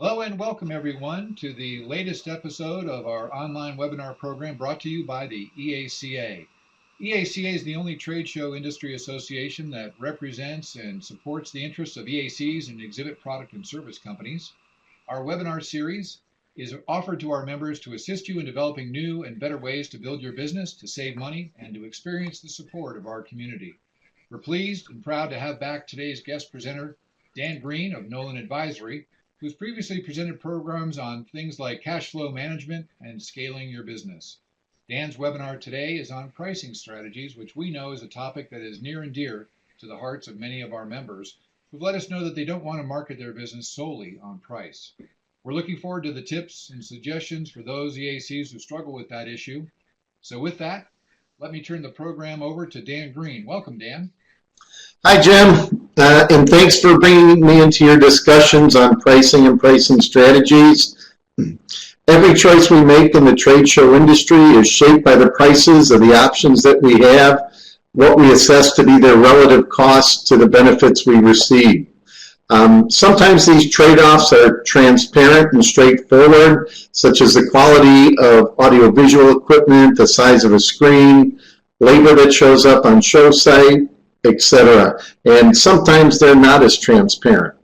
Hello and welcome everyone to the latest episode of our online webinar program brought to you by the EACA. EACA is the only trade show industry association that represents and supports the interests of EACs and exhibit product and service companies. Our webinar series is offered to our members to assist you in developing new and better ways to build your business, to save money, and to experience the support of our community. We're pleased and proud to have back today's guest presenter, Dan Green of Nolan Advisory, who's previously presented programs on things like cash flow management and scaling your business. Dan's webinar today is on pricing strategies, which we know is a topic that is near and dear to the hearts of many of our members who've let us know that they don't want to market their business solely on price. We're looking forward to the tips and suggestions for those EACs who struggle with that issue. So with that, let me turn the program over to Dan Green. Welcome, Dan. Hi, Jim, and thanks for bringing me into your discussions on pricing and pricing strategies. Every choice we make in the trade show industry is shaped by the prices of the options that we have, what we assess to be their relative costs to the benefits we receive. Sometimes these trade-offs are transparent and straightforward, such as the quality of audiovisual equipment, the size of a screen, labor that shows up on show site, etc. And sometimes they're not as transparent.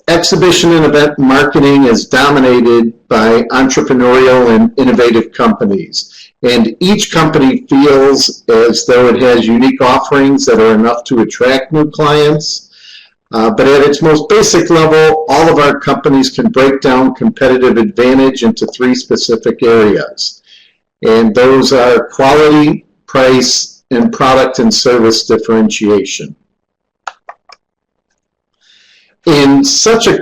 Exhibition and event marketing is dominated by entrepreneurial and innovative companies. And each company feels as though it has unique offerings that are enough to attract new clients. But at its most basic level, all of our companies can break down competitive advantage into three specific areas. And those are quality, price, and product and service differentiation. In such a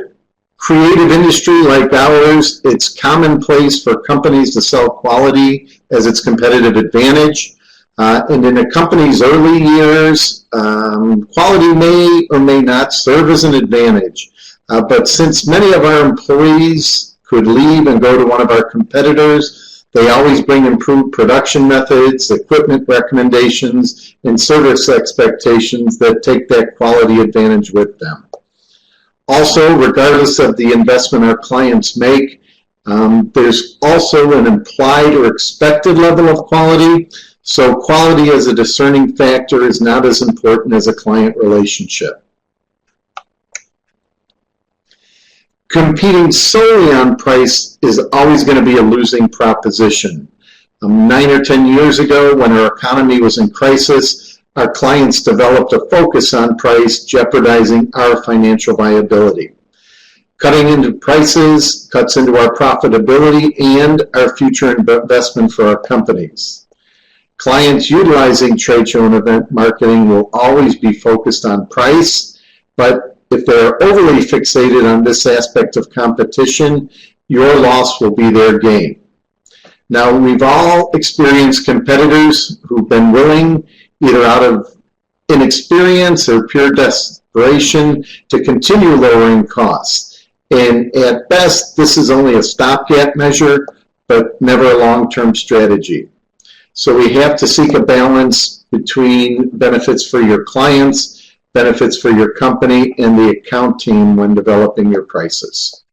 creative industry like ours, it's commonplace for companies to sell quality as its competitive advantage. And in a company's early years, quality may or may not serve as an advantage. But since many of our employees could leave and go to one of our competitors, they always bring improved production methods, equipment recommendations, and service expectations that take that quality advantage with them. Also, regardless of the investment our clients make, there's also an implied or expected level of quality. So quality as a discerning factor is not as important as a client relationship. Competing solely on price is always going to be a losing proposition. 9 or 10 years ago, when our economy was in crisis, our clients developed a focus on price, jeopardizing our financial viability. Cutting into prices cuts into our profitability and our future investment for our companies. Clients utilizing trade show and event marketing will always be focused on price, but if they're overly fixated on this aspect of competition, your loss will be their gain. Now, we've all experienced competitors who've been willing, either out of inexperience or pure desperation, to continue lowering costs. And at best, this is only a stopgap measure, but never a long-term strategy. So we have to seek a balance between benefits for your clients, benefits for your company, and the account team when developing your prices.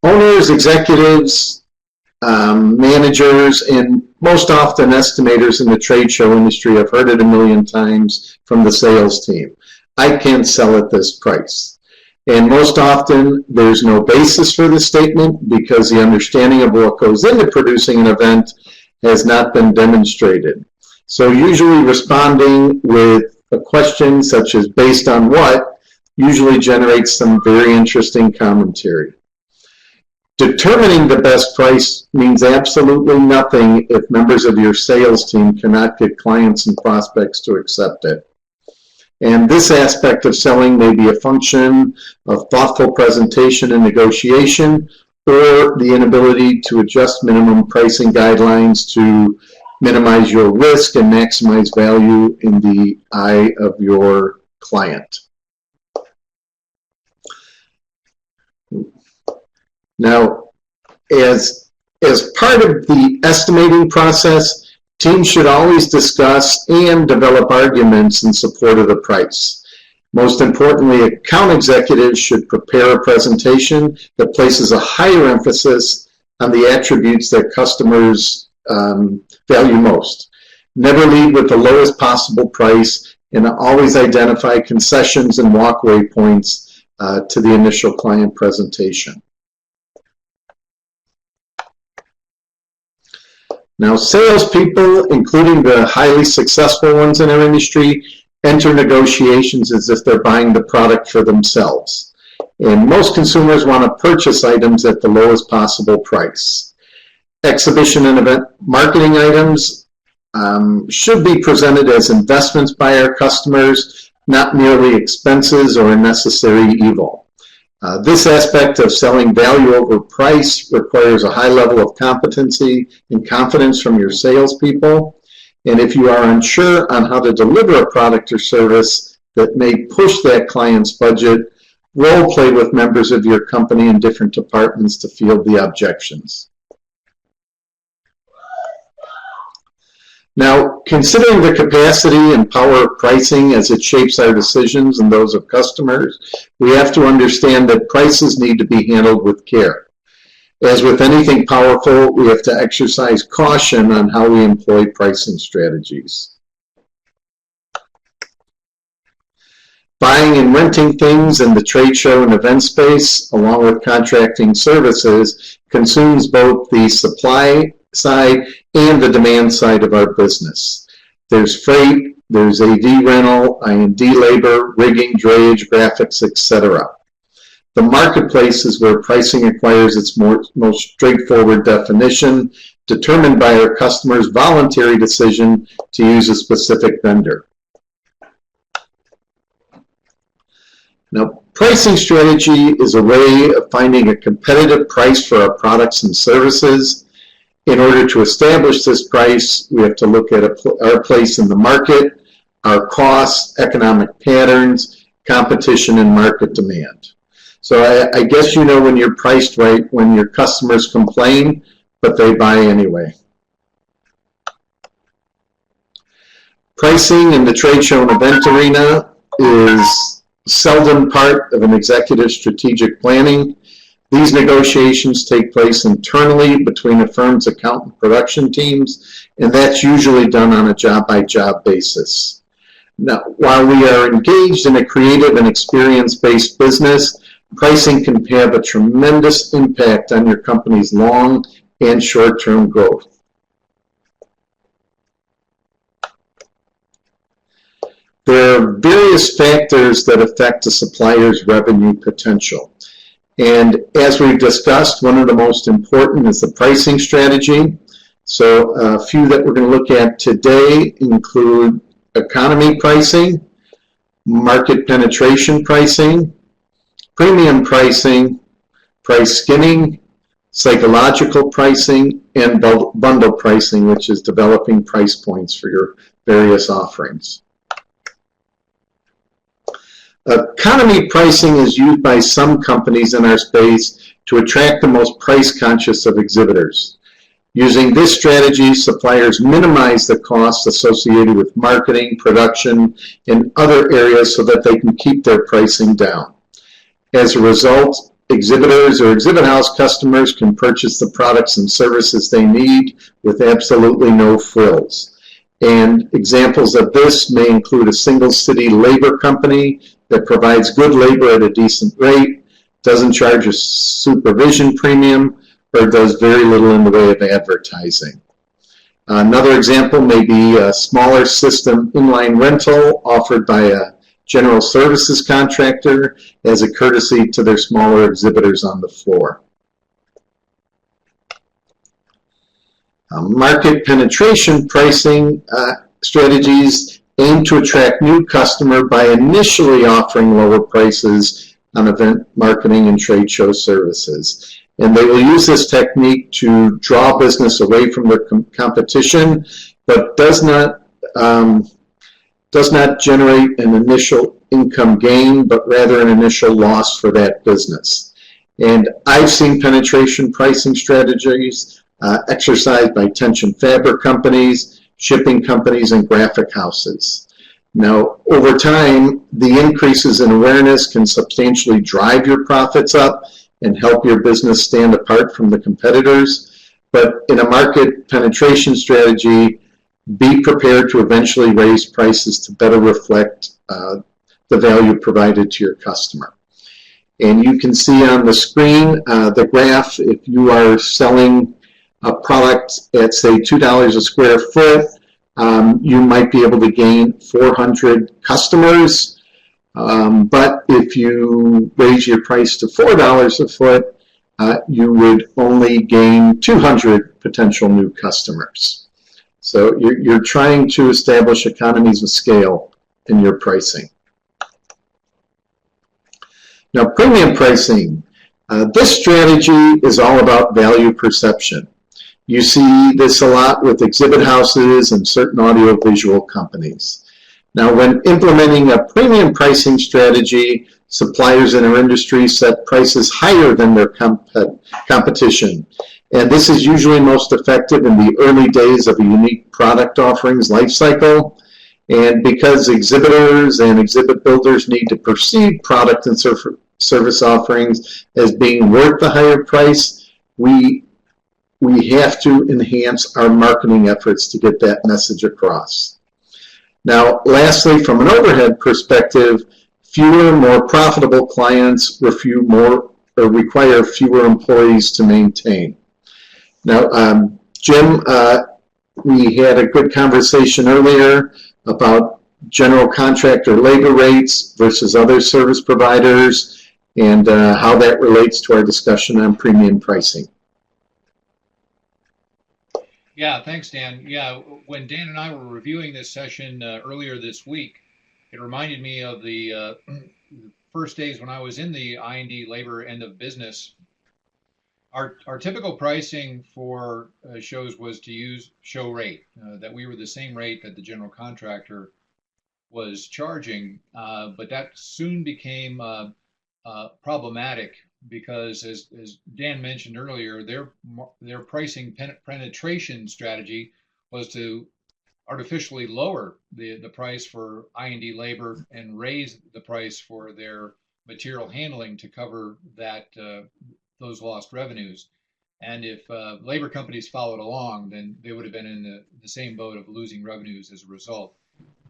Owners, executives, managers, and most often estimators in the trade show industry have heard it a million times from the sales team. I can't sell at this price. And most often, there's no basis for this statement because the understanding of what goes into producing an event has not been demonstrated. So usually responding with a question such as based on what usually generates some very interesting commentary. Determining the best price means absolutely nothing if members of your sales team cannot get clients and prospects to accept it. And this aspect of selling may be a function of thoughtful presentation and negotiation, or the inability to adjust minimum pricing guidelines to minimize your risk and maximize value in the eye of your client. Now, as part of the estimating process, Teams should always discuss and develop arguments in support of the price. Most importantly, account executives should prepare a presentation that places a higher emphasis on the attributes that customers value most. Never lead with the lowest possible price, and always identify concessions and walkaway points to the initial client presentation. Now, salespeople, including the highly successful ones in our industry, enter negotiations as if they're buying the product for themselves. And most consumers want to purchase items at the lowest possible price. Exhibition and event marketing items should be presented as investments by our customers, not merely expenses or a necessary evil. This aspect of selling value over price requires a high level of competency and confidence from your salespeople. And if you are unsure on how to deliver a product or service that may push that client's budget, role play with members of your company in different departments to field the objections. Now, considering the capacity and power of pricing as it shapes our decisions and those of customers, we have to understand that prices need to be handled with care. As with anything powerful, we have to exercise caution on how we employ pricing strategies. Buying and renting things in the trade show and event space, along with contracting services, consumes both the supply side and the demand side of our business. There's freight, there's AV rental, I&D labor, rigging, drayage, graphics, etc. The marketplace is where pricing acquires its most straightforward definition, determined by our customers' voluntary decision to use a specific vendor. Now, pricing strategy is a way of finding a competitive price for our products and services. In order to establish this price, we have to look at our place in the market, our costs, economic patterns, competition, and market demand. So I guess you know when you're priced right when your customers complain, but they buy anyway. Pricing in the trade show and event arena is seldom part of an executive's strategic planning. These negotiations take place internally between a firm's account and production teams, and that's usually done on a job-by-job basis. Now, while we are engaged in a creative and experience-based business, pricing can have a tremendous impact on your company's long and short-term growth. There are various factors that affect a supplier's revenue potential. And as we've discussed, one of the most important is the pricing strategy. So a few that we're going to look at today include economy pricing, market penetration pricing, premium pricing, price skinning, psychological pricing, and bundle pricing, which is developing price points for your various offerings. Economy pricing is used by some companies in our space to attract the most price-conscious of exhibitors. Using this strategy, suppliers minimize the costs associated with marketing, production, and other areas so that they can keep their pricing down. As a result, exhibitors or exhibit house customers can purchase the products and services they need with absolutely no frills. And examples of this may include a single city labor company that provides good labor at a decent rate, doesn't charge a supervision premium, or does very little in the way of advertising. Another example may be a smaller system inline rental offered by a general services contractor as a courtesy to their smaller exhibitors on the floor. Market penetration pricing strategies aim to attract new customers by initially offering lower prices on event marketing and trade show services. And they will use this technique to draw business away from their competition, but does not generate an initial income gain, but rather an initial loss for that business. And I've seen penetration pricing strategies exercised by tension fabric companies, shipping companies, and graphic houses. Now, over time, the increases in awareness can substantially drive your profits up and help your business stand apart from the competitors. But in a market penetration strategy, be prepared to eventually raise prices to better reflect the value provided to your customer. And you can see on the screen the graph. If you are selling a product at, say, $2 a square foot, you might be able to gain 400 customers. But if you raise your price to $4 a foot, you would only gain 200 potential new customers. So you're trying to establish economies of scale in your pricing. Now, premium pricing. This strategy is all about value perception. You see this a lot with exhibit houses and certain audiovisual companies. Now, when implementing a premium pricing strategy, suppliers in our industry set prices higher than their competition. And this is usually most effective in the early days of a unique product offerings lifecycle. And because exhibitors and exhibit builders need to perceive product and service offerings as being worth the higher price, we have to enhance our marketing efforts to get that message across. Now, lastly, from an overhead perspective, fewer, more profitable clients require fewer employees to maintain. Now, Jim, we had a good conversation earlier about general contractor labor rates versus other service providers and how that relates to our discussion on premium pricing. Yeah, thanks, Dan. Yeah, when Dan and I were reviewing this session earlier this week, it reminded me of the first days when I was in the I&D labor end of business. Our typical pricing for shows was to use show rate, that we were the same rate that the general contractor was charging, but that soon became problematic because, as Dan mentioned earlier, their pricing penetration strategy was to artificially lower the price for I&D labor and raise the price for their material handling to cover that those lost revenues. And if labor companies followed along, then they would have been in the same boat of losing revenues as a result.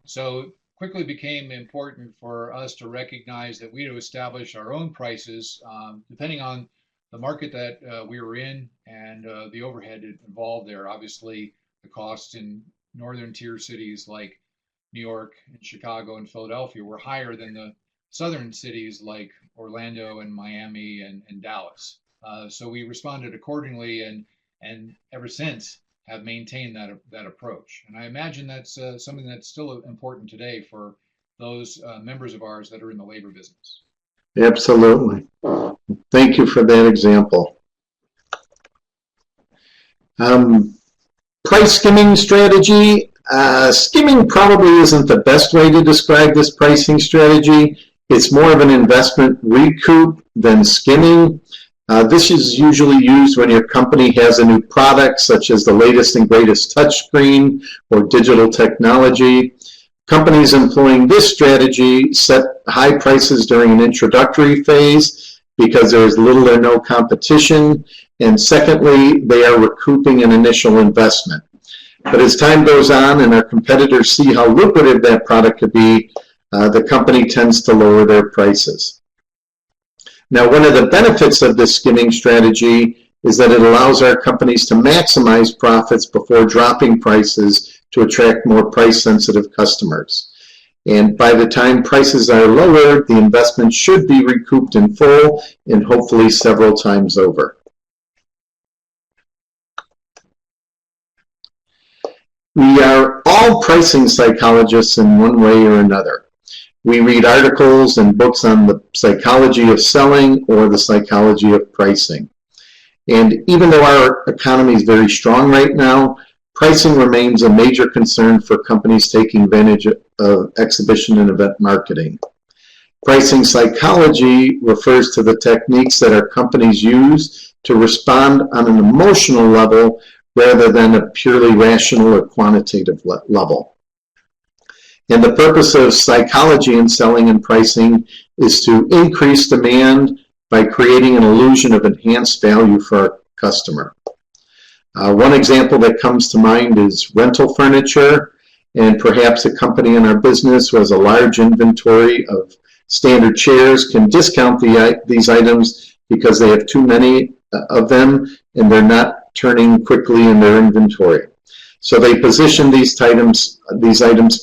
So quickly became important for us to recognize that we had to establish our own prices depending on the market that we were in and the overhead involved there. Obviously, the costs in northern tier cities like New York and Chicago and Philadelphia were higher than the southern cities like Orlando and Miami and Dallas. So we responded accordingly and ever since have maintained that approach. And I imagine that's something that's still important today for those members of ours that are in the labor business. Absolutely. Thank you for that example. Price skimming strategy. Skimming probably isn't the best way to describe this pricing strategy. It's more of an investment recoup than skimming. This is usually used when your company has a new product, such as the latest and greatest touchscreen or digital technology. Companies employing this strategy set high prices during an introductory phase because there is little or no competition. And secondly, they are recouping an initial investment. But as time goes on and our competitors see how lucrative that product could be, the company tends to lower their prices. Now, one of the benefits of this skimming strategy is that it allows our companies to maximize profits before dropping prices to attract more price-sensitive customers. And by the time prices are lowered, the investment should be recouped in full and hopefully several times over. We are all pricing psychologists in one way or another. We read articles and books on the psychology of selling or the psychology of pricing. And even though our economy is very strong right now, pricing remains a major concern for companies taking advantage of exhibition and event marketing. Pricing psychology refers to the techniques that our companies use to respond on an emotional level rather than a purely rational or quantitative level. And the purpose of psychology in selling and pricing is to increase demand by creating an illusion of enhanced value for our customer. One example that comes to mind is rental furniture, and perhaps a company in our business who has a large inventory of standard chairs can discount these items because they have too many of them and they're not turning quickly in their inventory. So they position these items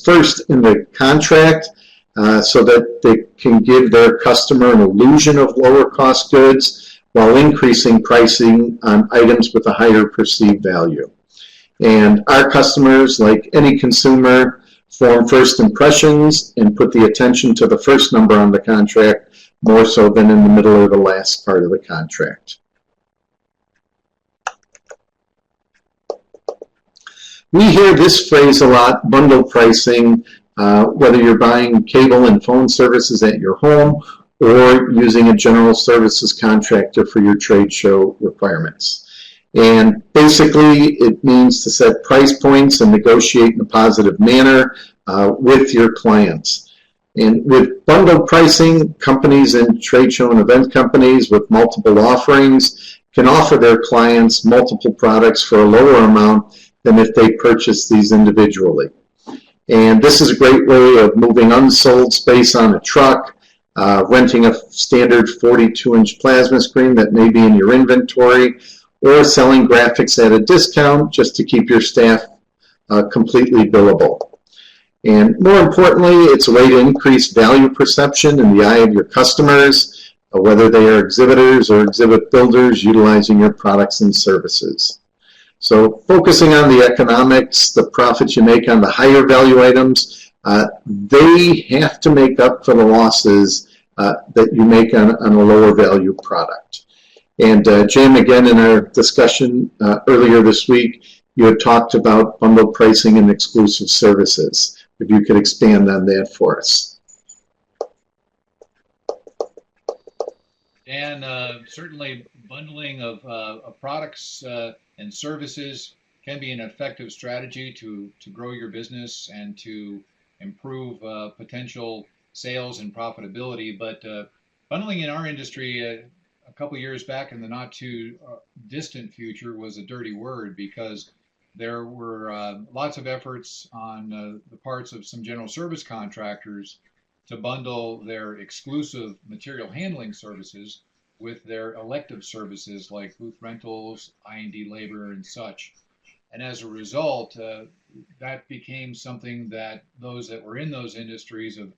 first in the contract so that they can give their customer an illusion of lower cost goods while increasing pricing on items with a higher perceived value. And our customers, like any consumer, form first impressions and put the attention to the first number on the contract more so than in the middle or the last part of the contract. We hear this phrase a lot, bundle pricing, whether you're buying cable and phone services at your home or using a general services contractor for your trade show requirements. And basically, it means to set price points and negotiate in a positive manner with your clients. And with bundled pricing, companies and trade show and event companies with multiple offerings can offer their clients multiple products for a lower amount than if they purchase these individually. And this is a great way of moving unsold space on a truck, renting a standard 42-inch plasma screen that may be in your inventory, or selling graphics at a discount just to keep your staff completely billable. And more importantly, it's a way to increase value perception in the eye of your customers, whether they are exhibitors or exhibit builders utilizing your products and services. So focusing on the economics, the profits you make on the higher value items, they have to make up for the losses that you make on a lower value product. And Jim, again, in our discussion earlier this week, you had talked about bundled pricing and exclusive services. If you could expand on that for us. And certainly bundling of products and services can be an effective strategy to grow your business and to improve potential sales and profitability. But bundling in our industry a couple years back in the not too distant future was a dirty word, because there were lots of efforts on the parts of some general service contractors to bundle their exclusive material handling services with their elective services like booth rentals, I&D labor, and such. And as a result, that became something that those that were in those industries of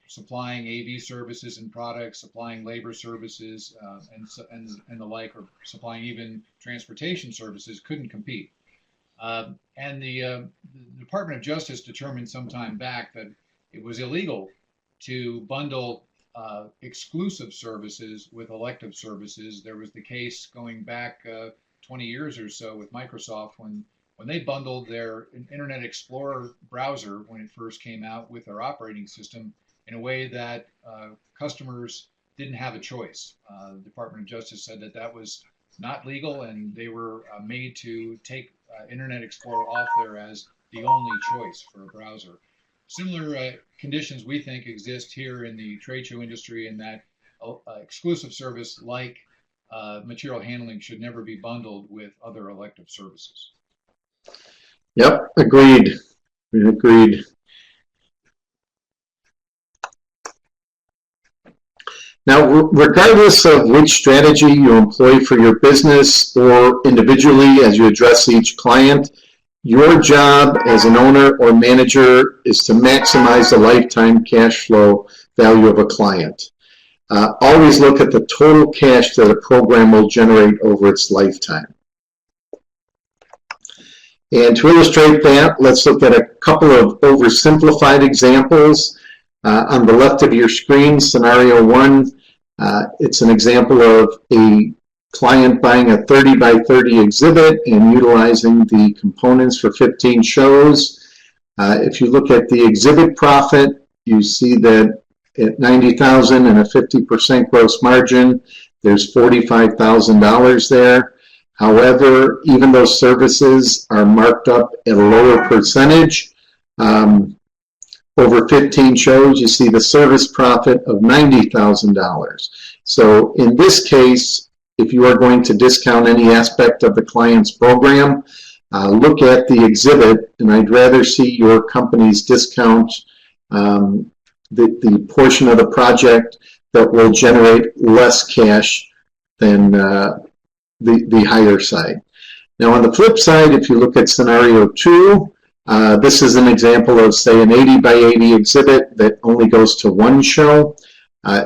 supplying AV services and products, supplying labor services, and the like, or supplying even transportation services, couldn't compete. And the Department of Justice determined some time back that it was illegal to bundle exclusive services with elective services. There was the case going back 20 years or so with Microsoft when they bundled their Internet Explorer browser when it first came out with their operating system in a way that customers didn't have a choice. The Department of Justice said that that was not legal, and they were made to take Internet Explorer off there as the only choice for a browser. Similar conditions, we think, exist here in the trade show industry, in that exclusive service like material handling should never be bundled with other elective services. Yep, agreed. Agreed. Now, regardless of which strategy you employ for your business or individually as you address each client, your job as an owner or manager is to maximize the lifetime cash flow value of a client. Always look at the total cash that a program will generate over its lifetime. And to illustrate that, let's look at a couple of oversimplified examples. On the left of your screen, scenario one, it's an example of a client buying a 30 by 30 exhibit and utilizing the components for 15 shows. If you look at the exhibit profit, you see that at $90,000 and a 50% gross margin, there's $45,000 there. However, even those services are marked up at a lower percentage. Over 15 shows, you see the service profit of $90,000. So in this case, if you are going to discount any aspect of the client's program, look at the exhibit, and I'd rather see your company's discount the portion of the project that will generate less cash than the higher side. Now on the flip side, if you look at scenario 2, this is an example of, say, an 80 by 80 exhibit that only goes to one show.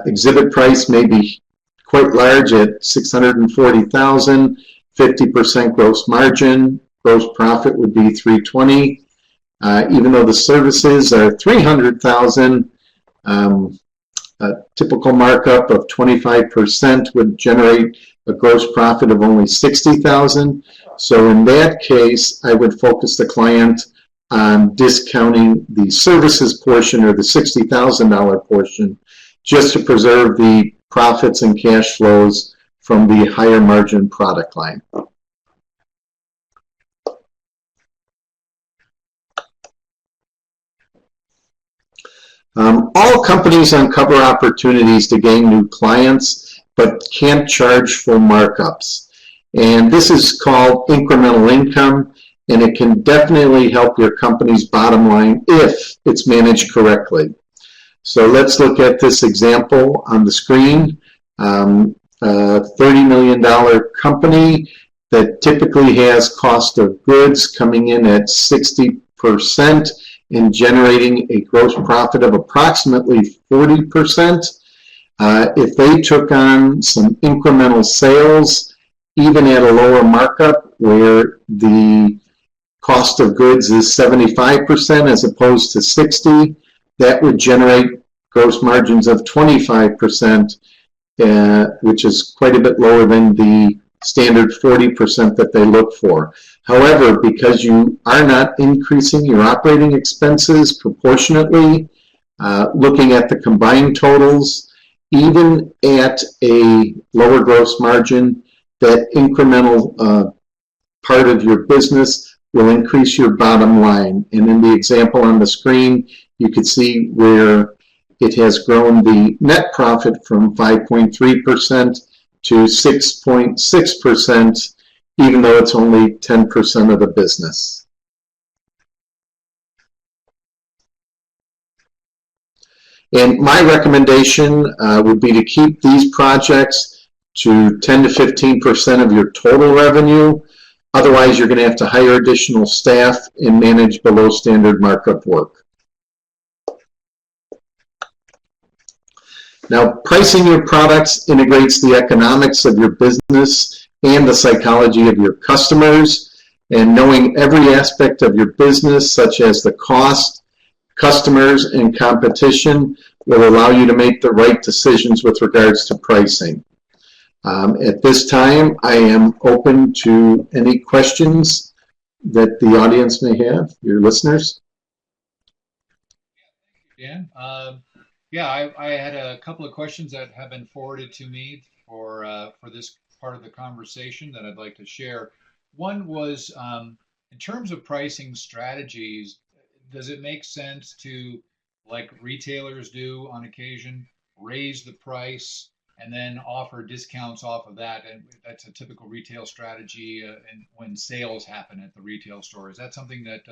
Exhibit price may be quite large at $640,000, 50% gross margin. Gross profit would be $320,000. Even though the services are $300,000, a typical markup of 25% would generate a gross profit of only $60,000. So in that case, I would focus the client on discounting the services portion, or the $60,000 portion, just to preserve the profits and cash flows from the higher margin product line. All companies uncover opportunities to gain new clients, but can't charge full markups. And this is called incremental income, and it can definitely help your company's bottom line if it's managed correctly. So let's look at this example on the screen. A $30 million company that typically has cost of goods coming in at 60% and generating a gross profit of approximately 40%. If they took on some incremental sales, even at a lower markup where the cost of goods is 75% as opposed to 60%, that would generate gross margins of 25%, which is quite a bit lower than the standard 40% that they look for. However, because you are not increasing your operating expenses proportionately, looking at the combined totals, even at a lower gross margin, that incremental part of your business will increase your bottom line. And in the example on the screen, you can see where it has grown the net profit from 5.3% to 6.6%, even though it's only 10% of the business. And my recommendation would be to keep these projects to 10 to 15% of your total revenue. Otherwise, you're going to have to hire additional staff and manage below standard markup work. Now, pricing your products integrates the economics of your business and the psychology of your customers, and knowing every aspect of your business, such as the cost, customers, and competition, will allow you to make the right decisions with regards to pricing. At this time, I am open to any questions that the audience may have, your listeners. Dan, yeah, I had a couple of questions that have been forwarded to me for this part of the conversation that I'd like to share. One was, in terms of pricing strategies, does it make sense to, like retailers do on occasion, raise the price and then offer discounts off of that? And that's a typical retail strategy and when sales happen at the retail store. Is that something that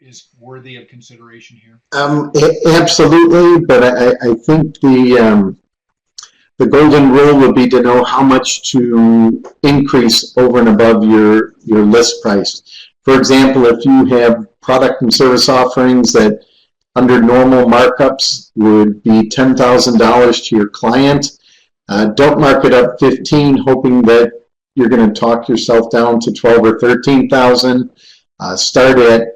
is worthy of consideration here? Absolutely, but I think the golden rule would be to know how much to increase over and above your list price. For example, if you have product and service offerings that under normal markups would be $10,000 to your client, don't mark it up 15, hoping that you're going to talk yourself down to 12 or 13,000. Start at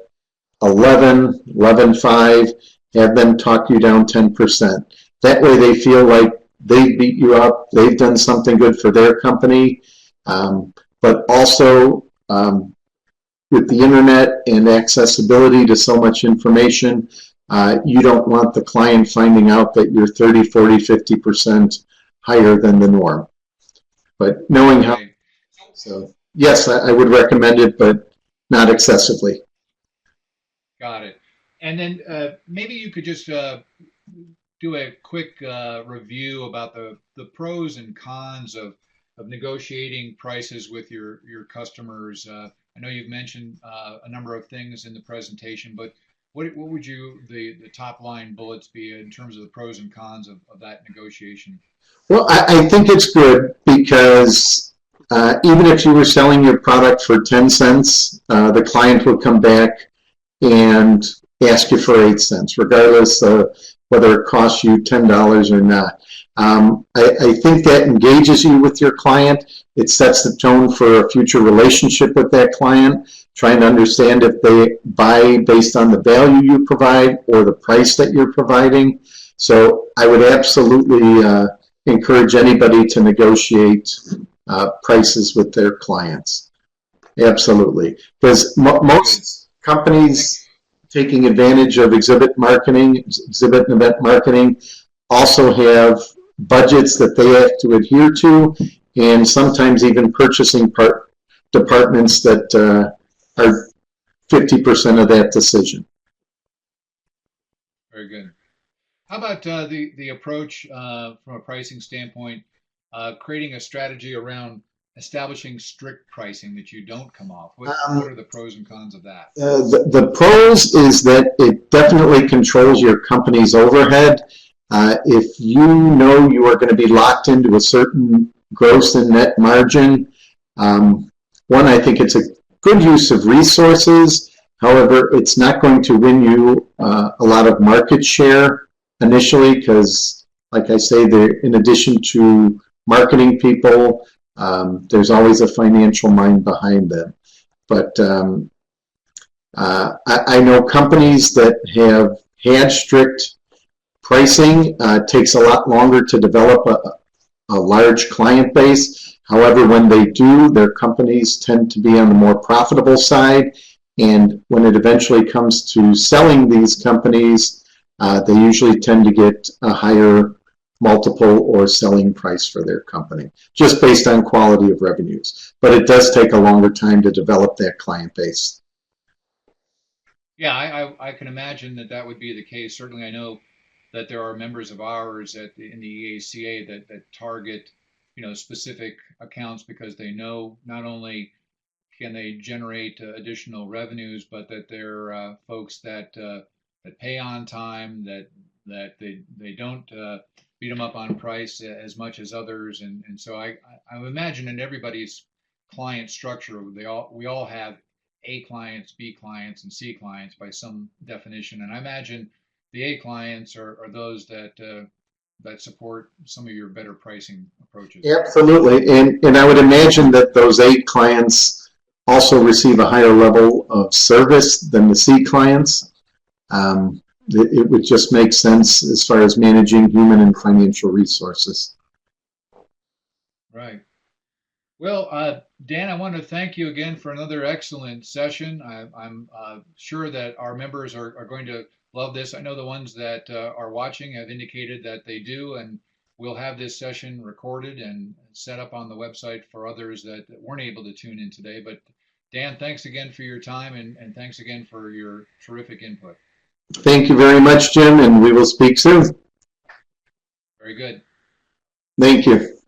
11.5, have them talk you down 10%. That way they feel like they beat you up, they've done something good for their company, but also with the internet and accessibility to so much information, you don't want the client finding out that you're 30, 40, 50% higher than the norm. But knowing how, so yes, I would recommend it, but not excessively. Got it. And then maybe you could just do a quick review about the pros and cons of negotiating prices with your customers. I know you've mentioned a number of things in the presentation, but what would the top line bullets be in terms of the pros and cons of that negotiation? Well, I think it's good because even if you were selling your product for 10 cents, the client will come back and ask you for 8 cents, regardless of whether it costs you $10 or not. I think that engages you with your client. It sets the tone for a future relationship with that client, trying to understand if they buy based on the value you provide or the price that you're providing. So I would absolutely encourage anybody to negotiate prices with their clients. Absolutely. Because most companies taking advantage of exhibit and event marketing also have budgets that they have to adhere to, and sometimes even purchasing departments that are 50% of that decision. Very good. How about the approach from a pricing standpoint, creating a strategy around establishing strict pricing that you don't come off? What are the pros and cons of that? The pros is that it definitely controls your company's overhead. If you know you are going to be locked into a certain gross and net margin, one, I think it's a good use of resources. However, it's not going to win you a lot of market share initially because, like I say, in addition to marketing people, there's always a financial mind behind them. But I know companies that have had strict pricing. It takes a lot longer to develop a large client base. However, when they do, their companies tend to be on the more profitable side. And when it eventually comes to selling these companies, they usually tend to get a higher multiple or selling price for their company, just based on quality of revenues. But it does take a longer time to develop that client base. Yeah, I can imagine that would be the case. Certainly, I know that there are members of ours in the EACA that target, specific accounts because they know not only can they generate additional revenues, but that they're folks that pay on time, that they don't beat them up on price as much as others, and so I imagine in everybody's client structure, we all have A clients, B clients, and C clients by some definition, and I imagine the A clients are those that support some of your better pricing approaches. Absolutely, and I would imagine that those A clients also receive a higher level of service than the C clients. It would just make sense as far as managing human and financial resources. Right. Well, Dan, I want to thank you again for another excellent session. I'm sure that our members are going to love this. I know the ones that are watching have indicated that they do, and we'll have this session recorded and set up on the website for others that weren't able to tune in today. But Dan, thanks again for your time, and thanks again for your terrific input. Thank you very much, Jim, and we will speak soon. Very good. Thank you.